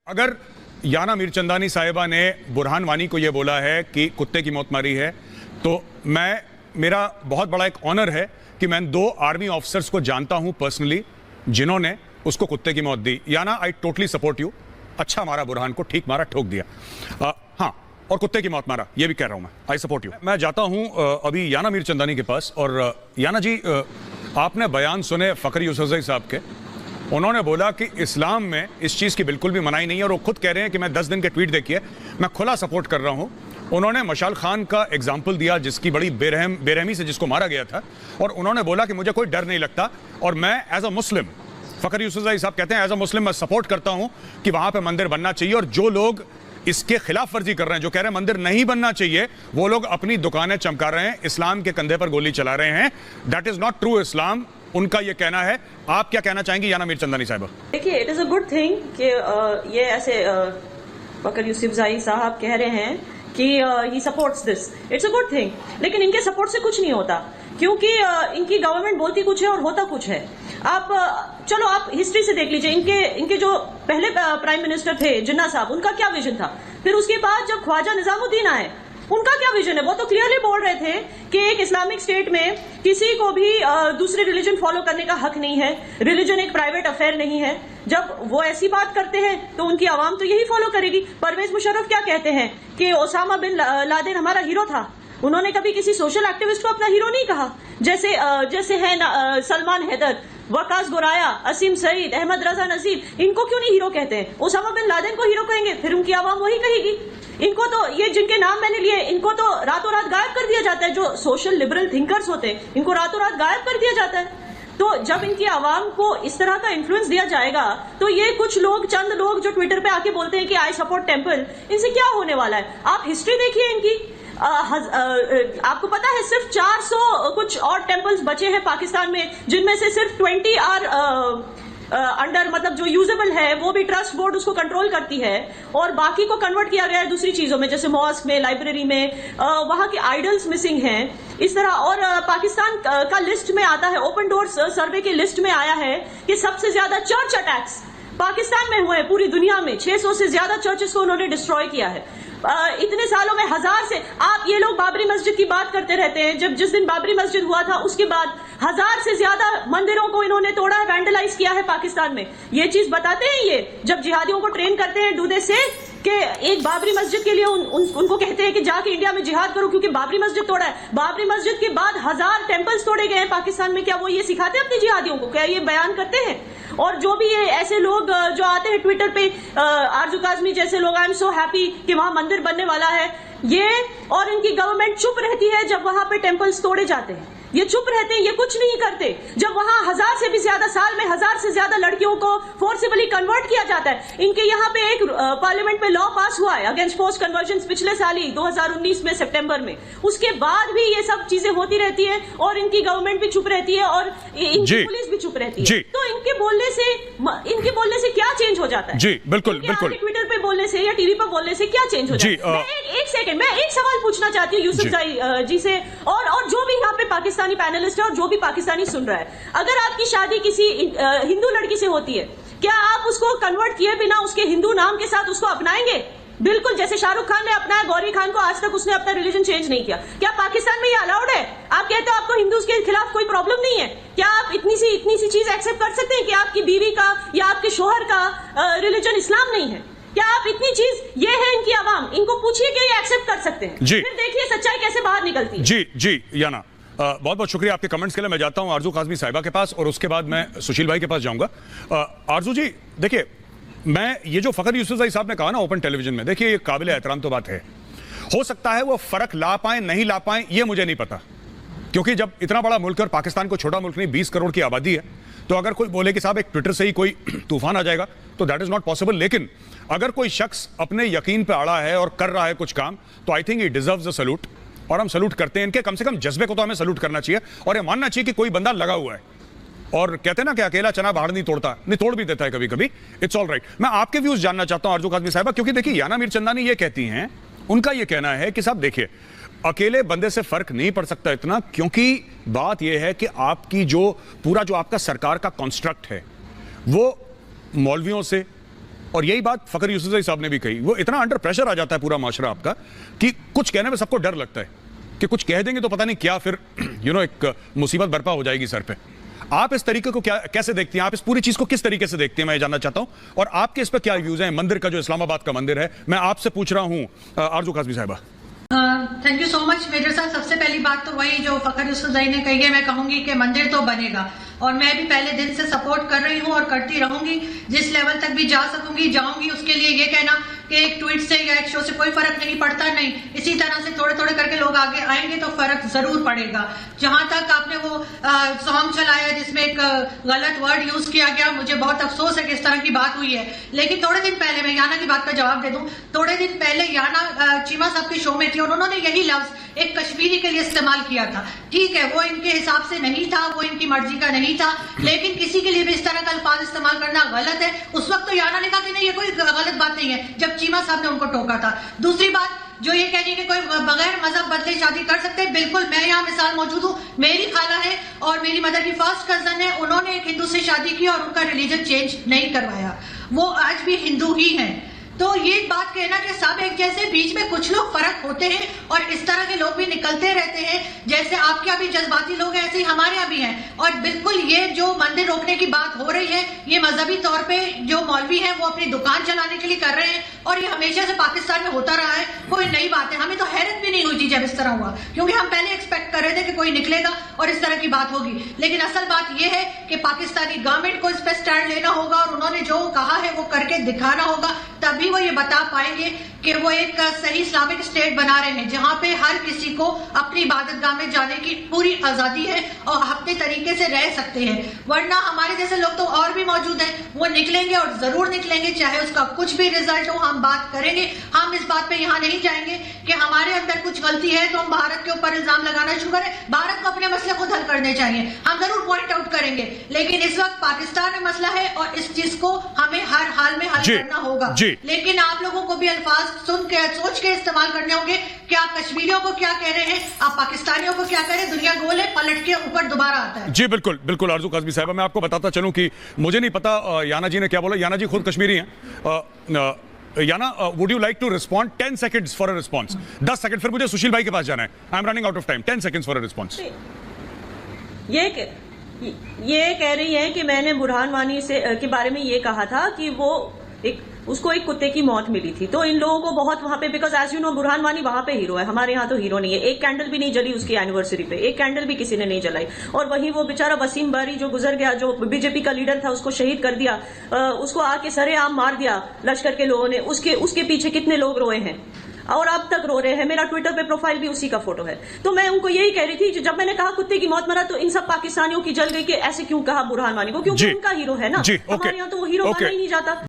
अगर याना मीरचंदानी साहिबा ने बुरहान वानी को यह बोला है कि कुत्ते की मौत मारी है, तो मेरा बहुत बड़ा एक ऑनर है कि मैं 2 आर्मी ऑफिसर्स को जानता हूं पर्सनली जिन्होंने उसको कुत्ते की मौत दी। याना, आई टोटली सपोर्ट यू। अच्छा मारा बुरहान को, ठीक मारा, ठोक दिया। हाँ, और कुत्ते की मौत मारा, ये भी कह रहा हूं मैं। I support you. मैं जाता हूं अभी याना मीरचंदानी के पास। और याना जी, आपने बयान सुने फखर यूसुफजई साहब के। उन्होंने बोला कि इस्लाम में इस चीज़ की बिल्कुल भी मनाही नहीं है, और वो खुद कह रहे हैं कि मैं 10 दिन के ट्वीट देखिए, मैं खुला सपोर्ट कर रहा हूं। उन्होंने मशाल खान का एग्जाम्पल दिया जिसकी बड़ी बेरहमी से जिसको मारा गया था, और उन्होंने बोला कि मुझे कोई डर नहीं लगता, और मैं एज अ मुस्लिम, फखर यूसुफजई साहब कहते हैं, एज अ मुस्लिम मैं सपोर्ट करता हूं कि वहां पर मंदिर बनना चाहिए। और जो लोग इसके खिलाफ वर्जी कर रहे हैं, जो कह रहे हैं मंदिर नहीं बनना चाहिए, वो लोग अपनी दुकानें चमका रहे हैं, इस्लाम के कंधे पर गोली चला रहे हैं। दैट इज नॉट ट्रू इस्लाम, उनका ये कहना है। आप क्या कहना चाहेंगे याना मीरचंदानी साहिबा? देखिए, it is a good thing कि ये ऐसे फखर यूसुफजई साहब कह रहे हैं कि he supports this. It's a good thing, लेकिन इनके सपोर्ट से कुछ नहीं होता, क्योंकि इनकी गवर्नमेंट बोलती कुछ है और होता कुछ है। चलो आप हिस्ट्री से देख लीजिए, इनके जो पहले प्राइम मिनिस्टर थे जिन्ना साहब, उनका क्या विजन था। फिर उसके बाद जब ख्वाजा निजामुद्दीन आए, उनका क्या विजन है। वो तो क्लियरली बोल रहे थे कि एक इस्लामिक स्टेट में किसी को भी दूसरे रिलीजन फॉलो करने का हक नहीं है, रिलीजन एक प्राइवेट अफेयर नहीं है। जब वो ऐसी बात करते हैं तो उनकी आवाम तो यही फॉलो करेगी। परवेज मुशर्रफ क्या कहते हैं कि ओसामा बिन लादेन हमारा हीरो था। उन्होंने कभी किसी सोशल एक्टिविस्ट को अपना हीरो नहीं कहा। जैसे है सलमान हैदर, वकास गोराया, असीम सईद, अहमद रजा नजीर, इनको क्यों नहीं हीरो कहते हैं? ओसामा बिन लादेन को हीरो कहेंगे, फिर उनकी आवाम वही कहेगी। इनको तो ये जिनके नाम मैंने लिए, इनको तो रातों रात गायब कर दिया जाता है। जो सोशल लिबरल थिंकर्स होते हैं, इनको रातों रात गायब कर दिया जाता है। तो जब इनकी आवाम को इस तरह का इन्फ्लुएंस दिया जाएगा, तो ये कुछ लोग, चंद लोग जो ट्विटर पे आके बोलते हैं कि आई सपोर्ट टेम्पल, इनसे क्या होने वाला है? आप हिस्ट्री देखिए इनकी। आपको पता है सिर्फ 400 कुछ और टेम्पल्स बचे हैं पाकिस्तान में, जिनमें से सिर्फ 20 आर अंडर, मतलब जो यूजेबल है, वो भी ट्रस्ट बोर्ड उसको कंट्रोल करती है, और बाकी को कन्वर्ट किया गया है दूसरी चीजों में, जैसे मॉस्क में, लाइब्रेरी में। वहां के आइडल्स मिसिंग हैं इस तरह। और पाकिस्तान का लिस्ट में आता है, ओपन डोर्स सर्वे के लिस्ट में आया है कि सबसे ज्यादा चर्च अटैक्स पाकिस्तान में हुए हैं पूरी दुनिया में। 600 से ज्यादा चर्चेस को उन्होंने डिस्ट्रॉय किया है इतने सालों में। 1000 से, आप ये लोग बाबरी मस्जिद की बात करते रहते हैं। जिस दिन बाबरी मस्जिद हुआ था, उसके बाद 1000 से ज्यादा मंदिरों को इन्होंने तोड़ा है, वैंडलाइज किया है पाकिस्तान में। ये चीज बताते हैं ये, जब जिहादियों को ट्रेन करते हैं, डू दे से कि एक बाबरी मस्जिद के लिए उनको कहते हैं कि जाके इंडिया में जिहाद करो क्योंकि बाबरी मस्जिद तोड़ा है। बाबरी मस्जिद के बाद 1000 टेम्पल्स तोड़े गए हैं पाकिस्तान में। क्या वो ये सिखाते हैं अपने जिहादियों को? क्या ये बयान करते हैं? और जो भी ये ऐसे लोग जो आते हैं ट्विटर पे, आरजू काजमी जैसे लोग, आई एम सो हैप्पी कि वहां मंदिर बनने वाला है, ये और इनकी गवर्नमेंट चुप रहती है जब वहां पे टेम्पल्स तोड़े जाते हैं। ये चुप रहते हैं, ये कुछ नहीं करते। जब वहां 1000 से भी ज्यादा, साल में 1000 से ज्यादा लड़कियों को फोर्सिबली कन्वर्ट किया जाता है। इनके यहाँ पे एक पार्लियामेंट में लॉ पास हुआ है अगेंस्ट फोर्स कन्वर्जन पिछले साल ही 2019 में सितंबर में। उसके बाद भी ये सब चीजें होती रहती है, और इनकी गवर्नमेंट भी चुप रहती है, और इनकी पुलिस भी चुप रहती है। तो इनके बोलने से क्या चेंज हो जाता है? जी बिल्कुल बिल्कुल। ट्विटर पे बोलने से या टीवी पर बोलने से क्या चेंज हो जाता है? एक सेकंड, मैं एक सवाल पूछना चाहती हूँ यूसुफजई जी से, और जो भी यहाँ पे पाकिस्तानी पैनलिस्ट है और जो भी पाकिस्तानी सुन रहा है। अगर आपकी शादी किसी हिंदू लड़की से होती है, क्या आप उसको कन्वर्ट किए बिना उसके हिंदू नाम के साथ उसको अपनाएंगे? बिल्कुल, जैसे शाहरुख खान ने अपनाया गौरी खान को, आज तक उसने अपना रिलीजन चेंज नहीं किया। क्या पाकिस्तान में ये अलाउड है? आप कहते हो आपको हिंदूज के खिलाफ कोई प्रॉब्लम नहीं है, क्या आप इतनी सी चीज एक्सेप्ट कर सकते हैं कि आपकी बीवी का या आपके शोहर का रिलीजन इस्लाम नहीं है? क्या आप इतनी चीज, ये है इनकी आवाम, इनको पूछिए कि ये एक्सेप्ट कर सकते हैं? फिर देखिए सच्चाई कैसे बाहर निकलती है। जी याना, बहुत बहुत शुक्रिया आपके कमेंट्स के लिए। मैं जाता हूं आरजू काजमी साहिबा के पास, और उसके बाद मैं सुशील भाई के पास जाऊंगा। आरजू जी देखिए, मैं ये जो फखर यूसुफजई साहब ने कहा ना ओपन टेलीविजन में, देखिए ये काबिल एहतराम तो बात है। हो सकता है वो फर्क ला पाए नहीं ला पाए, ये मुझे नहीं पता, क्योंकि जब इतना बड़ा मुल्क, और पाकिस्तान को छोटा मुल्क नहीं, 20 करोड़ की आबादी है, तो अगर कोई बोले कि साहब एक ट्विटर से ही कोई तूफान आ जाएगा, तो दैट इज नॉट पॉसिबल। लेकिन अगर कोई शख्स अपने यकीन पे अड़ा है और कर रहा है कुछ काम, तो I think he deserves a salute, और हम सैल्यूट करते हैं इनके। कम से कम जज्बे को तो हमें सैल्यूट करना चाहिए, और ये मानना चाहिए कि कोई बंदा लगा हुआ है। और कहते हैं ना कि अकेला चना बाहर नहीं तोड़ता, नहीं तोड़ भी देता है कभी कभी। It's all right. मैं आपके व्यूज जानना चाहता हूं आरजू काजमी साहिबा, क्योंकि देखिए याना मीरचंदानी ये कहती हैं, उनका ये कहना है कि साहब देखिए, अकेले बंदे से फर्क नहीं पड़ सकता इतना, क्योंकि बात यह है कि आपकी जो पूरा जो आपका सरकार का कॉन्स्ट्रक्ट है, वो मौलवियों से, और यही बात फखर यूसुफजई साहब ने भी कही। वो इतना अंडर प्रेशर आ जाता है पूरा माशरा आपका कि कुछ कहने में सबको डर लगता है कि कुछ कह देंगे तो पता नहीं क्या फिर एक मुसीबत बर्पा हो जाएगी सर पे। आप इस तरीके को कैसे देखती हैं? आप इस पूरी चीज को किस तरीके से देखती हैं, मैं जानना चाहता हूं। और आपके इस पर क्या व्यूज हैं मंदिर का, जो इस्लामाबाद का मंदिर है? मैं आपसे पूछ रहा हूं आरजू काज़मी साहिबा। Thank you so much major साहब। सबसे पहली बात तो वही जो फखर यूसुफजई ने कही है, मैं कहूंगी कि मंदिर तो बनेगा और मैं भी पहले दिन से सपोर्ट कर रही हूं और करती रहूंगी। जिस लेवल तक भी जा सकूंगी जाऊंगी। उसके लिए ये कहना कि एक ट्वीट से या एक शो से कोई फर्क नहीं पड़ता, नहीं, इसी तरह से थोड़े थोड़े करके लोग आगे आएंगे तो फर्क जरूर पड़ेगा। जहां तक आपने वो सॉन्ग चलाया जिसमें एक गलत वर्ड यूज किया गया, मुझे बहुत अफसोस है कि इस तरह की बात हुई है। लेकिन थोड़े दिन पहले, मैं याना की बात का जवाब दे दूं, थोड़े दिन पहले याना चीमा साहब के शो में थी और उन्होंने यही लफ्ज एक कश्मीरी के लिए इस्तेमाल किया था। ठीक है, वो इनके हिसाब से नहीं था, वो इनकी मर्जी का नहीं था, लेकिन किसी के लिए भी इस तरह का अल्फाज इस्तेमाल करना गलत है। उस वक्त तो याना ने कहा कि नहीं, ये कोई गलत बात नहीं है, जब चीमा साहब ने उनको टोका था। दूसरी बात जो ये कह रही है कि कोई बगैर मजहब बदले शादी कर सकते हैं, बिल्कुल, मैं यहाँ मिसाल मौजूद हूँ। मेरी खाला है और मेरी मदर की फर्स्ट कजन है, उन्होंने एक हिंदू से शादी की और उनका रिलीजन चेंज नहीं करवाया, वो आज भी हिंदू ही हैं। तो ये बात कहना कि सब एक जैसे, बीच में कुछ लोग फर्क होते हैं और इस तरह के लोग भी निकलते रहते हैं। जैसे आपके यहाँ भी जज्बाती लोग हैं, ऐसे ही हमारे यहाँ भी हैं। और बिल्कुल ये जो मंदिर रोकने की बात हो रही है, ये मजहबी तौर पे जो मौलवी हैं वो अपनी दुकान चलाने के लिए कर रहे हैं और ये हमेशा से पाकिस्तान में होता रहा है, कोई नई बात है। हमें तो हैरत भी नहीं हुई थी जब इस तरह हुआ, क्योंकि हम पहले एक्सपेक्ट कर रहे थे कि कोई निकलेगा और इस तरह की बात होगी। लेकिन असल बात यह है कि पाकिस्तानी गवर्नमेंट को इस पर स्टैंड लेना होगा और उन्होंने जो कहा है वो करके दिखाना होगा, तभी वो ये बता पाएंगे कि वो एक सही इस्लामिक स्टेट बना रहे हैं जहां पे हर किसी को अपनी इबादतगाह में जाने की पूरी आजादी है और अपने तरीके से रह सकते हैं। वरना हमारे जैसे लोग तो और भी मौजूद हैं, वो निकलेंगे और जरूर निकलेंगे, चाहे उसका कुछ भी रिजल्ट हो। हम बात करेंगे, हम इस बात पे यहाँ नहीं जाएंगे कि हमारे अंदर कुछ गलती है तो हम भारत के ऊपर इल्जाम लगाना शुरू करें। भारत को अपने मसले खुद हल करने चाहिए, हम जरूर पॉइंट आउट करेंगे, लेकिन इस वक्त पाकिस्तान में मसला है और इस चीज को हमें हर हाल में हल करना होगा। लेकिन आप लोगों को भी अल्फाज सुन के सोच के इस्तेमाल करने होंगे कि आप कश्मीरियों को क्या कह रहे हैं, आप पाकिस्तानियों को क्या कह रहे हैं। दुनिया गोल है, पलट के ऊपर दोबारा आता है। जी बिल्कुल बिल्कुल आरजू काज़मी साहिबा, मैं आपको बताता चलूं कि मुझे नहीं पता याना जी ने क्या बोला। याना जी खुद कश्मीरी हैं। Yana, would you like to respond? 10 seconds for a response. 10 second, फिर मुझे सुशील भाई के पास जाना है। I am running out of time. 10 seconds for a response. ये कह रही है कि मैंने बुरहान वानी से के बारे में ये कहा था कि वो उसको एक कुत्ते की मौत मिली थी। तो इन लोगों को बहुत वहां पे, because as you know Burhan Wani वहां पे हीरो है, हमारे यहाँ तो हीरो नहीं है। एक कैंडल भी नहीं जली उसकी एनिवर्सरी पे, एक कैंडल भी किसी ने नहीं जलाई। और वहीं वो बेचारा वसीम बारी जो गुजर गया, जो बीजेपी का लीडर था, उसको शहीद कर दिया, उसको आके सरेआम मार दिया लश्कर के लोगों ने। उसके पीछे कितने लोग रोए हैं और अब तक रो रहे हैं। मेरा ट्विटर पे प्रोफाइल भी उसी का फोटो है। तो मैं उनको यही कह रही थी, जब मैंने कहा कुत्ते की मौत मरा, तो इन सब पाकिस्तानियों की जल गई कि ऐसे क्यों कहा बुरहान वानी को, क्योंकि उनका हीरो है ना। हमारे यहाँ तो वो हीरो माना ही नहीं जाता।